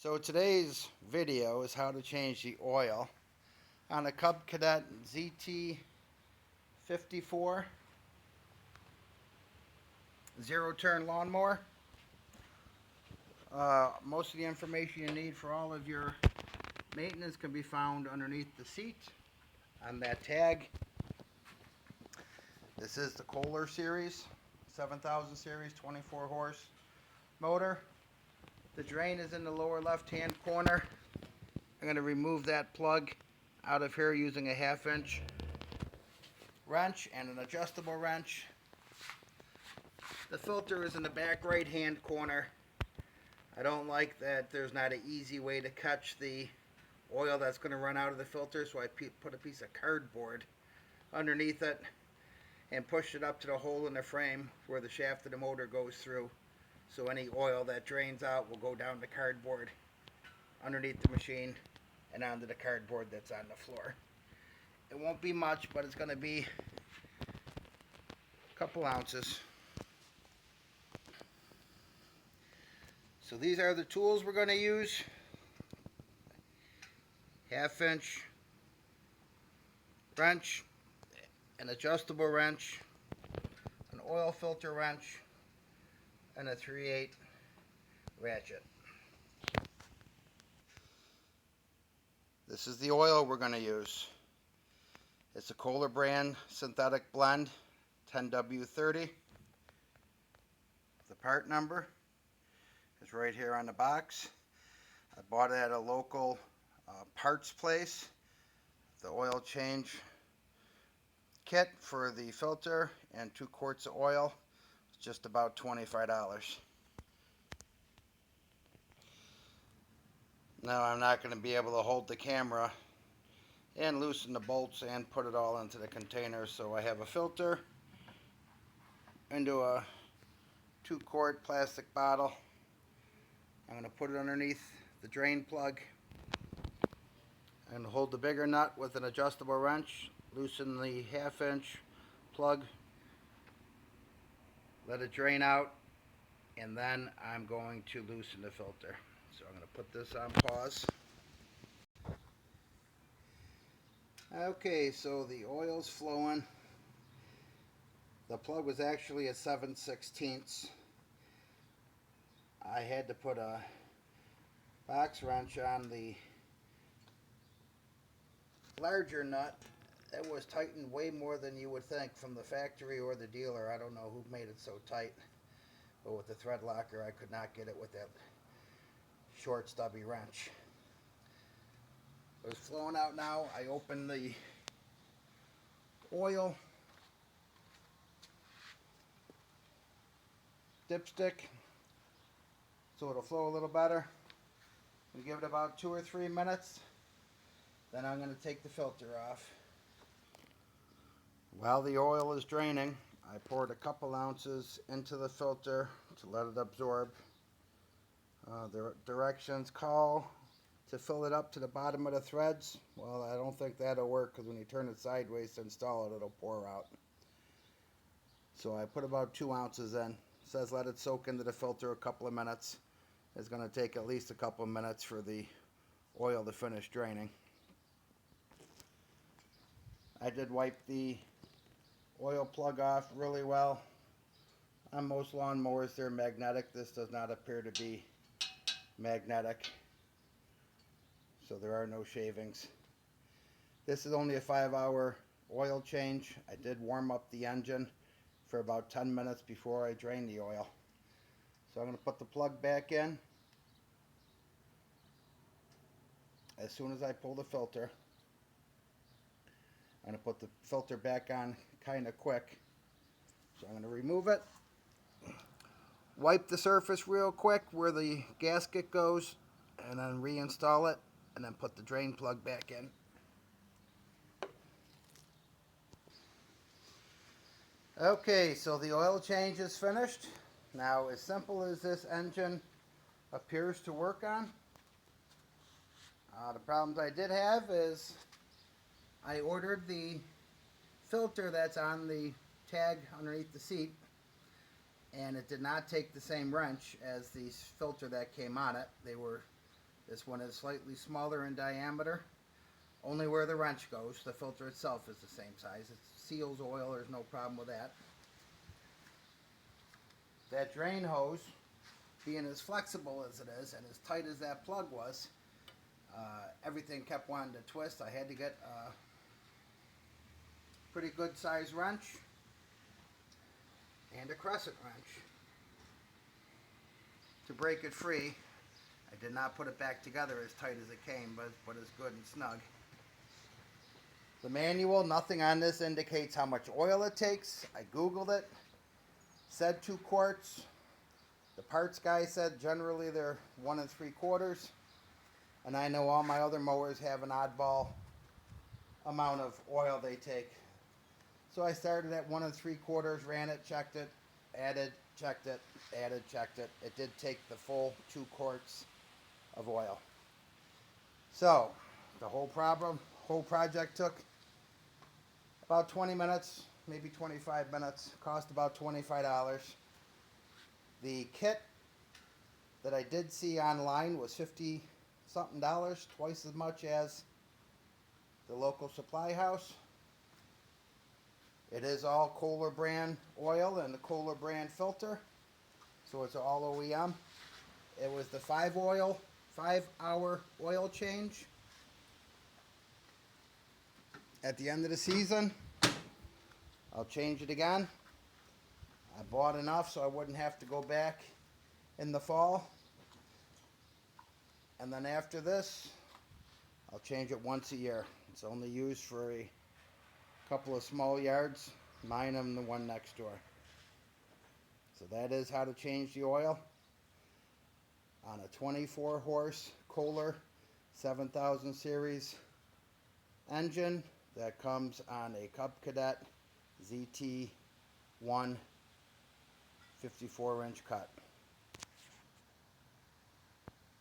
So today's video is how to change the oil on a Cub Cadet ZT54 zero-turn lawnmower. Most of the information you need for all of your maintenance can be found underneath the seat on that tag. This is the Kohler series, 7000 series, 24 horse motor. The drain is in the lower left hand corner. I'm going to remove that plug out of here using a 1/2 inch wrench and an adjustable wrench. The filter is in the back right hand corner. I don't like that there's not an easy way to catch the oil that's going to run out of the filter, so I put a piece of cardboard underneath it and push it up to the hole in the frame where the shaft of the motor goes through, so any oil that drains out will go down the cardboard underneath the machine and onto the cardboard that's on the floor. It won't be much, but it's going to be a couple ounces. So these are the tools we're going to use. 1/2 inch wrench, an adjustable wrench, an oil filter wrench, and a 3/8 ratchet. This is the oil we're going to use. It's a Kohler brand synthetic blend 10W30. The part number is right here on the box. I bought it at a local parts place. The oil change kit for the filter and 2 quarts of oil is just about $25. Now I'm not going to be able to hold the camera and loosen the bolts and put it all into the container, so I have a filter into a 2-quart plastic bottle. I'm going to put it underneath the drain plug and hold the bigger nut with an adjustable wrench, loosen the 1/2 inch plug, let it drain out, and then I'm going to loosen the filter. So I'm going to put this on pause. Okay, so the oil's flowing. The plug was actually a 7/16. I had to put a box wrench on the larger nut. It was tightened way more than you would think from the factory or the dealer. I don't know who made it so tight, but with the thread locker I could not get it with that short stubby wrench. It's flowing out now. I open the oil dipstick so it'll flow a little better. We give it about 2 or 3 minutes. Then I'm going to take the filter off. While the oil is draining, I poured a couple ounces into the filter to let it absorb. The directions call to fill it up to the bottom of the threads. Well, I don't think that'll work, because when you turn it sideways to install it, it'll pour out. So I put about 2 ounces in. It says let it soak into the filter a couple of minutes. It's going to take at least a couple of minutes for the oil to finish draining. I did wipe the oil plug off really well. On most lawnmowers they're magnetic. This does not appear to be magnetic, so there are no shavings. This is only a 5-hour oil change. I did warm up the engine for about 10 minutes before I drained the oil. So I'm going to put the plug back in as soon as I pull the filter. I'm going to put the filter back on kind of quick. So I'm going to remove it. Wipe the surface real quick where the gasket goes, and then reinstall it, and then put the drain plug back in. Okay, so the oil change is finished. Now, as simple as this engine appears to work on, the problems I did have is I ordered the filter that's on the tag underneath the seat, and it did not take the same wrench as the filter that came on it. They were This one is slightly smaller in diameter. Only where the wrench goes. The filter itself is the same size. It seals oil, there's no problem with that. That drain hose, being as flexible as it is and as tight as that plug was, everything kept wanting to twist. I had to get a pretty good size wrench and a crescent wrench to break it free. I did not put it back together as tight as it came, but it's good and snug. The manual, nothing on this indicates how much oil it takes. I Googled it. Said 2 quarts. The parts guy said generally they're 1 3/4. And I know all my other mowers have an oddball amount of oil they take. So I started at 1 3/4, ran it, checked it, added, checked it, added, checked it. It did take the full 2 quarts of oil. So the whole project took about 20 minutes, maybe 25 minutes, cost about $25. The kit that I did see online was $50 something, twice as much as the local supply house. It is all Kohler brand oil and the Kohler brand filter, so it's all OEM. It was the 5-hour oil change at the end of the season. I'll change it again. I bought enough so I wouldn't have to go back in the fall. And then after this, I'll change it once a year. It's only used for a couple of small yards, mine and the one next door. So that is how to change the oil on a 24 horse Kohler 7000 series engine that comes on a Cub Cadet ZT1 54-inch cut.